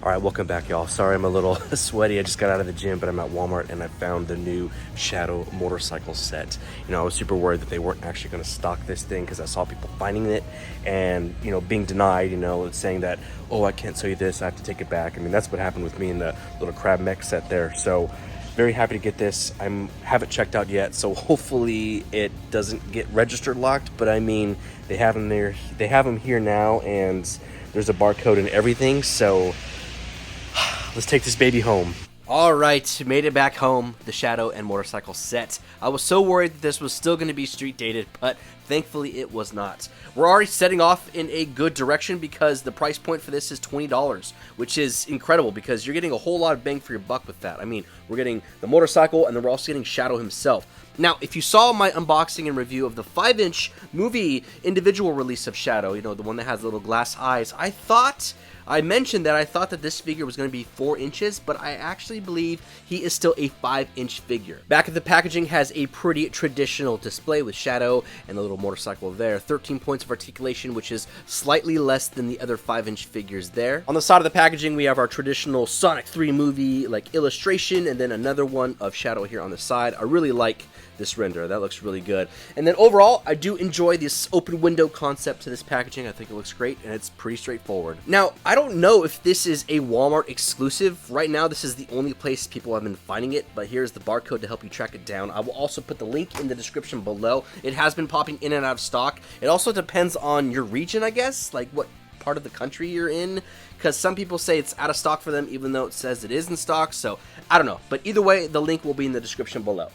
All right, welcome back, y'all. Sorry I'm a little sweaty. I just got out of the gym, but I'm at Walmart and I found the new Shadow motorcycle set. You know, I was super worried that they weren't actually going to stock this thing because I saw people finding it and, you know, being denied, you know, saying that, oh, I can't sell you this, I have to take it back. I mean, that's what happened with me in the little crab mech set there. So very happy to get this. I haven't checked out yet, so hopefully it doesn't get registered locked, but I mean, they have them there. They have them here now, and there's a barcode and everything, so let's take this baby home. All right, made it back home, the Shadow and motorcycle set. I was so worried that this was still going to be street dated, but thankfully it was not. We're already setting off in a good direction because the price point for this is $20, which is incredible because you're getting a whole lot of bang for your buck with that. I mean, we're getting the motorcycle and then we're also getting Shadow himself. Now, if you saw my unboxing and review of the 5-inch movie individual release of Shadow, you know, the one that has little glass eyes, I mentioned that I thought that this figure was going to be 4 inches, but I actually believe he is still a 5-inch figure. Back of the packaging has a pretty traditional display with Shadow and the little motorcycle there. 13 points of articulation, which is slightly less than the other 5-inch figures there. On the side of the packaging, we have our traditional Sonic 3 movie like illustration, and then another one of Shadow here on the side. I really like this render. That looks really good. And then overall, I do enjoy this open window concept to this packaging. I think it looks great, and it's pretty straightforward. Now, I don't know if this is a Walmart exclusive. Right now, this is the only place people have been finding it, but here's the barcode to help you track it down. I will also put the link in the description below. It has been popping in and out of stock. It also depends on your region, I guess, like what part of the country you're in, because some people say it's out of stock for them, even though it says it is in stock, so I don't know. But either way, the link will be in the description below.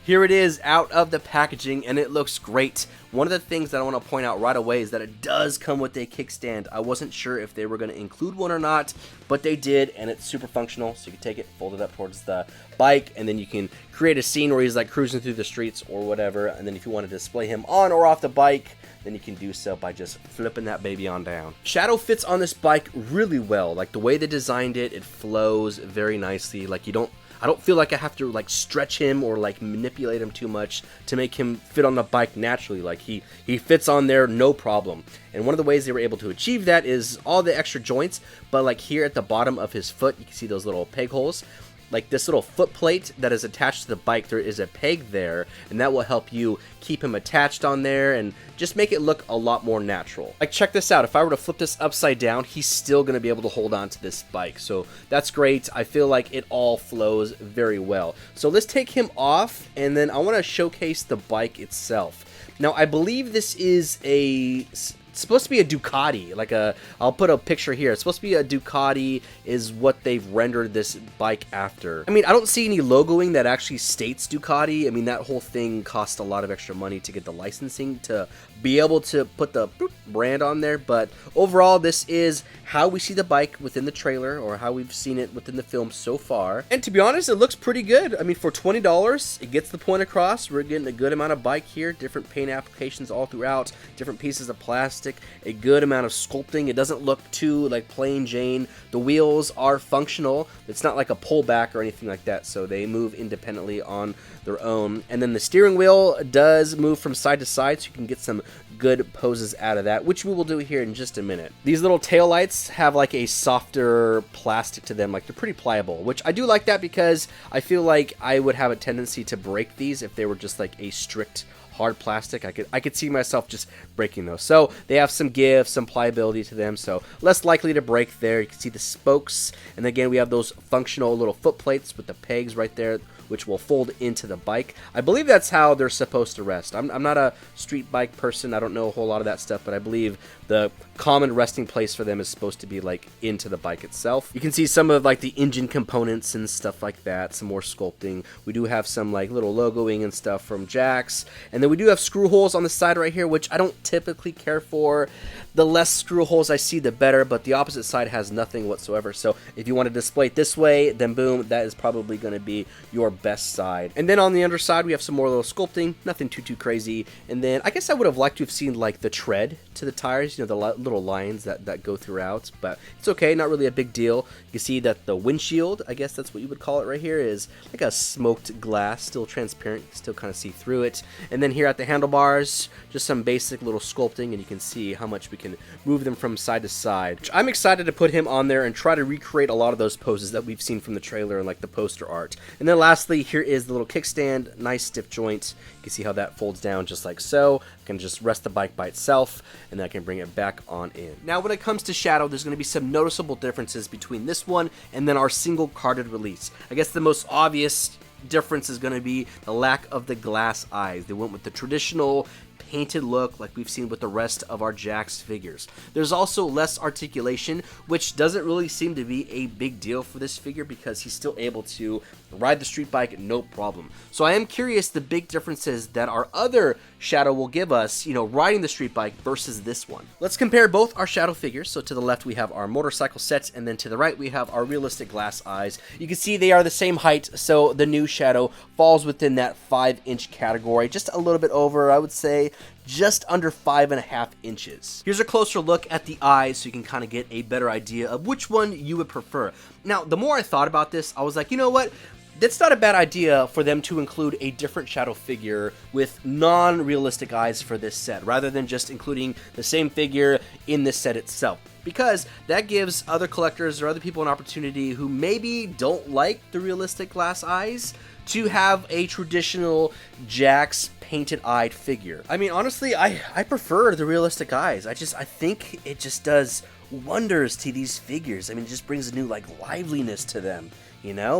Here it is out of the packaging, and it looks great. One of the things that I want to point out right away is that it does come with a kickstand. I wasn't sure if they were going to include one or not, but they did, and it's super functional. So you can take it, fold it up towards the bike, and then you can create a scene where he's like cruising through the streets or whatever. And then if you want to display him on or off the bike, then you can do so by just flipping that baby on down. Shadow fits on this bike really well. Like the way they designed it, it flows very nicely. Like I don't feel like I have to like stretch him or like manipulate him too much to make him fit on the bike naturally. Like he fits on there no problem. And one of the ways they were able to achieve that is all the extra joints, but like here at the bottom of his foot, you can see those little peg holes. Like this little foot plate that is attached to the bike, there is a peg there, and that will help you keep him attached on there and just make it look a lot more natural. Like check this out, if I were to flip this upside down, he's still going to be able to hold on to this bike, so that's great. I feel like it all flows very well. So let's take him off, and then I want to showcase the bike itself. Now I believe this is it's supposed to be a Ducati, I'll put a picture here. It's supposed to be a Ducati is what they've rendered this bike after. I mean, I don't see any logoing that actually states Ducati. I mean, that whole thing cost a lot of extra money to get the licensing to be able to put the brand on there, but overall, this is how we see the bike within the trailer, or how we've seen it within the film so far. And to be honest, it looks pretty good. I mean, for $20, it gets the point across. We're getting a good amount of bike here, different paint applications all throughout, different pieces of plastic, a good amount of sculpting. It doesn't look too like plain Jane. The wheels are functional. It's not like a pullback or anything like that, so they move independently on their own. And then the steering wheel does move from side to side, so you can get some good poses out of that, which we will do here in just a minute. These little tail lights have like a softer plastic to them, like they're pretty pliable, which I do like that because I feel like I would have a tendency to break these if they were just like a strict hard plastic. I could see myself just breaking those. So they have some give, some pliability to them, so less likely to break there. You can see the spokes, and again we have those functional little foot plates with the pegs right there, which will fold into the bike. I believe that's how they're supposed to rest. I'm not a street bike person. I don't know a whole lot of that stuff, but I believe the common resting place for them is supposed to be like into the bike itself. You can see some of like the engine components and stuff like that, some more sculpting. We do have some like little logoing and stuff from Jakks, and then we do have screw holes on the side right here, which I don't typically care for. The less screw holes I see, the better, but the opposite side has nothing whatsoever. So if you want to display it this way, then boom, that is probably going to be your best side. And then on the underside, we have some more little sculpting, nothing too crazy. And then I guess I would have liked to have seen like the tread to the tires, you know, the little lines that go throughout, but it's okay, not really a big deal. You can see that the windshield, I guess that's what you would call it right here, is like a smoked glass, still transparent, you can still kind of see through it. And then here at the handlebars, just some basic little sculpting, and you can see how much we can move them from side to side. I'm excited to put him on there and try to recreate a lot of those poses that we've seen from the trailer and like the poster art. And then lastly, here is the little kickstand, nice stiff joint. You can see how that folds down just like so. I can just rest the bike by itself, and then I can bring it back on in. Now when it comes to shadow, there's going to be some noticeable differences between this one and then our single carded release. I guess the most obvious difference is going to be the lack of the glass eyes. They went with the traditional painted look like we've seen with the rest of our Jakks figures. There's also less articulation, which doesn't really seem to be a big deal for this figure because he's still able to ride the street bike no problem. So I am curious the big differences that our other Shadow will give us, riding the street bike versus this one. Let's compare both our Shadow figures. So to the left we have our motorcycle sets, and then to the right we have our realistic glass eyes. You can see they are the same height, so the new Shadow falls within that 5-inch category, just a little bit over, I would say just under 5.5 inches. Here's a closer look at the eyes so you can kind of get a better idea of which one you would prefer. Now, the more I thought about this, I was like, you know what? That's not a bad idea for them to include a different Shadow figure with non-realistic eyes for this set, rather than just including the same figure in this set itself. Because that gives other collectors or other people an opportunity who maybe don't like the realistic glass eyes to have a traditional Jakks painted-eyed figure. I mean, honestly, I prefer the realistic eyes. I think it just does wonders to these figures. I mean, it just brings a new, liveliness to them.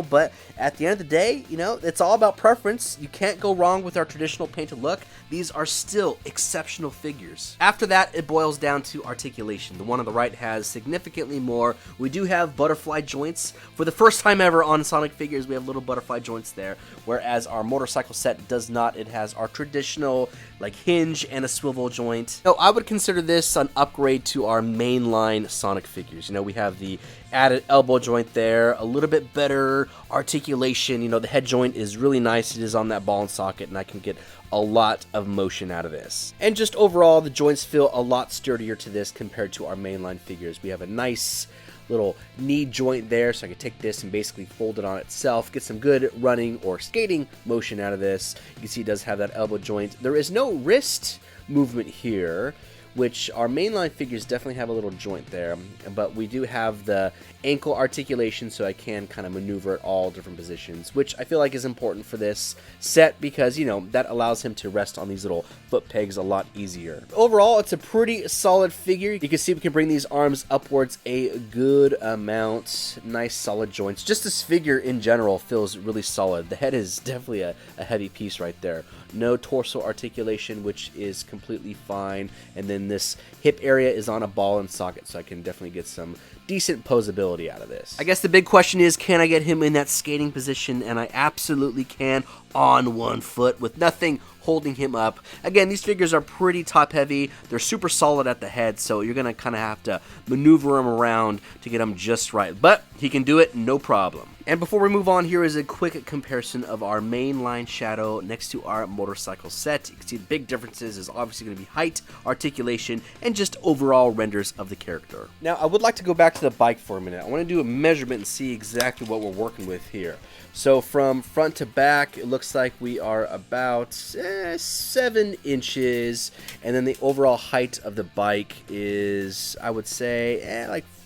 But at the end of the day, it's all about preference. You can't go wrong with our traditional painted look. These are still exceptional figures. After that, it boils down to articulation. The one on the right has significantly more. We do have butterfly joints. For the first time ever on Sonic figures, we have little butterfly joints there, whereas our motorcycle set does not. It has our traditional, hinge and a swivel joint. So I would consider this an upgrade to our mainline Sonic figures. We have the added elbow joint there, a little bit better articulation. The head joint is really nice. It is on that ball and socket, and I can get a lot of motion out of this. And just overall, the joints feel a lot sturdier to this compared to our mainline figures. We have a nice little knee joint there, so I can take this and basically fold it on itself, get some good running or skating motion out of this. You can see it does have that elbow joint. There is no wrist movement here, which our mainline figures definitely have a little joint there, but we do have the ankle articulation, so I can kind of maneuver at all different positions, which I feel like is important for this set because, that allows him to rest on these little foot pegs a lot easier. Overall, it's a pretty solid figure. You can see we can bring these arms upwards a good amount. Nice solid joints. Just this figure in general feels really solid. The head is definitely a heavy piece right there. No torso articulation, which is completely fine. And then this hip area is on a ball and socket, so I can definitely get some decent posability out of this. I guess the big question is, can I get him in that skating position? And I absolutely can, on one foot with nothing holding him up. Again, these figures are pretty top heavy. They're super solid at the head, so you're gonna kind of have to maneuver him around to get him just right, but he can do it no problem. And before we move on, here is a quick comparison of our mainline Shadow next to our motorcycle set. You can see the big differences is obviously going to be height, articulation, and just overall renders of the character. Now, I would like to go back to the bike for a minute. I want to do a measurement and see exactly what we're working with here. So from front to back, it looks like we are about 7 inches, and then the overall height of the bike is, I would say,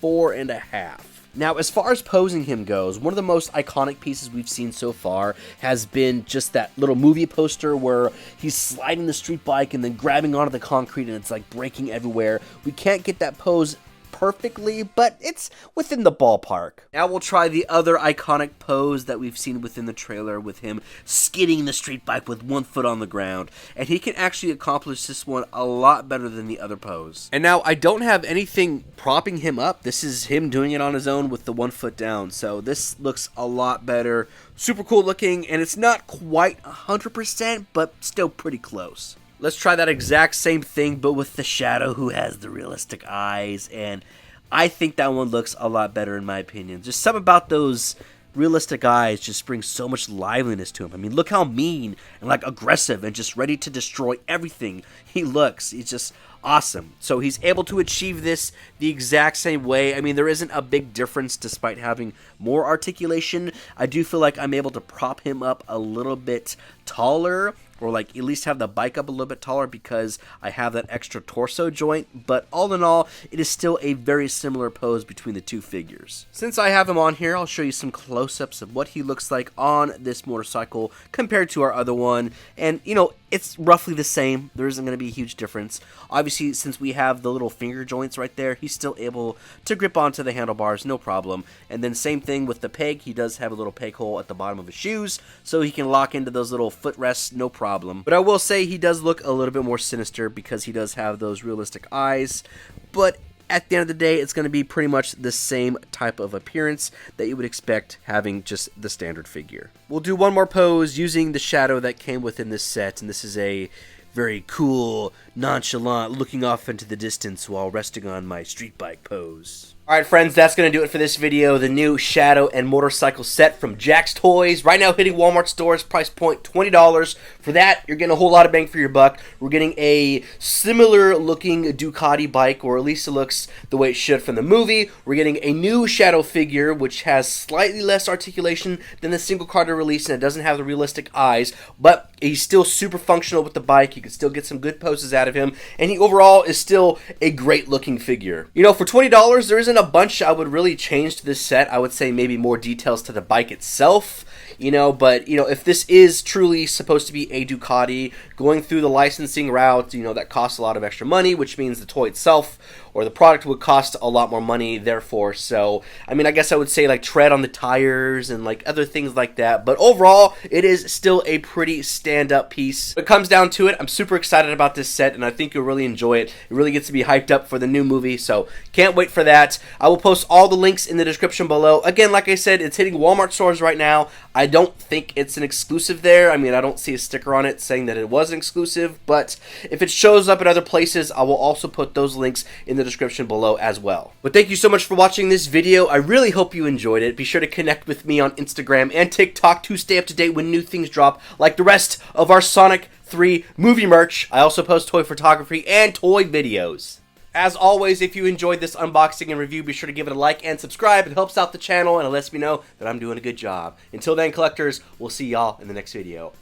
4.5. Now, as far as posing him goes, one of the most iconic pieces we've seen so far has been just that little movie poster where he's sliding the street bike and then grabbing onto the concrete and it's breaking everywhere. We can't get that pose perfectly, but it's within the ballpark. Now we'll try the other iconic pose that we've seen within the trailer with him skidding the street bike with one foot on the ground, and he can actually accomplish this one a lot better than the other pose. And now I don't have anything propping him up. This is him doing it on his own with the 1 foot down, so this looks a lot better. Super cool looking, and it's not quite 100%, but still pretty close. Let's try that exact same thing, but with the Shadow who has the realistic eyes, and I think that one looks a lot better in my opinion. Just something about those realistic eyes just brings so much liveliness to him. I mean, look how mean and aggressive and just ready to destroy everything he looks. He's just awesome. So he's able to achieve this the exact same way. I mean, there isn't a big difference despite having more articulation. I do feel like I'm able to prop him up a little bit taller or like at least have the bike up a little bit taller because I have that extra torso joint, but all in all, it is still a very similar pose between the two figures. Since I have him on here, I'll show you some close-ups of what he looks like on this motorcycle compared to our other one, and you know, it's roughly the same. There isn't going to be a huge difference. Obviously, since we have the little finger joints right there, he's still able to grip onto the handlebars, no problem. And then same thing with the peg. He does have a little peg hole at the bottom of his shoes, so he can lock into those little footrests, no problem. But I will say he does look a little bit more sinister because he does have those realistic eyes. But at the end of the day, it's going to be pretty much the same type of appearance that you would expect having just the standard figure. We'll do one more pose using the shadow that came within this set, and this is a very cool, nonchalant, looking off into the distance while resting on my street bike pose. Alright friends, that's going to do it for this video. The new Shadow and Motorcycle set from Jakks Toys. Right now hitting Walmart stores, price point $20. For that, you're getting a whole lot of bang for your buck. We're getting a similar looking Ducati bike, or at least it looks the way it should from the movie. We're getting a new Shadow figure, which has slightly less articulation than the single card release, and it doesn't have the realistic eyes, but he's still super functional with the bike. You can still get some good poses out of him, and he overall is still a great looking figure. You know, for $20, there isn't a bunch I would really change to this set. I would say maybe more details to the bike itself, you know, but, you know, if this is truly supposed to be a Ducati, going through the licensing route, you know, that costs a lot of extra money, which means the toy itself or the product would cost a lot more money, therefore. So, I mean, I guess I would say, like, tread on the tires and, like, other things like that. But overall, it is still a pretty stand-up piece. When it comes down to it, I'm super excited about this set, and I think you'll really enjoy it. It really gets to be hyped up for the new movie, so can't wait for that. I will post all the links in the description below. Again, like I said, it's hitting Walmart stores right now. I don't think it's an exclusive there. I mean, I don't see a sticker on it saying that it was an exclusive, but if it shows up at other places, I will also put those links in the description below as well. But thank you so much for watching this video. I really hope you enjoyed it. Be sure to connect with me on Instagram and TikTok to stay up to date when new things drop, like the rest of our Sonic 3 movie merch. I also post toy photography and toy videos. As always, if you enjoyed this unboxing and review, be sure to give it a like and subscribe. It helps out the channel and it lets me know that I'm doing a good job. Until then, collectors, we'll see y'all in the next video.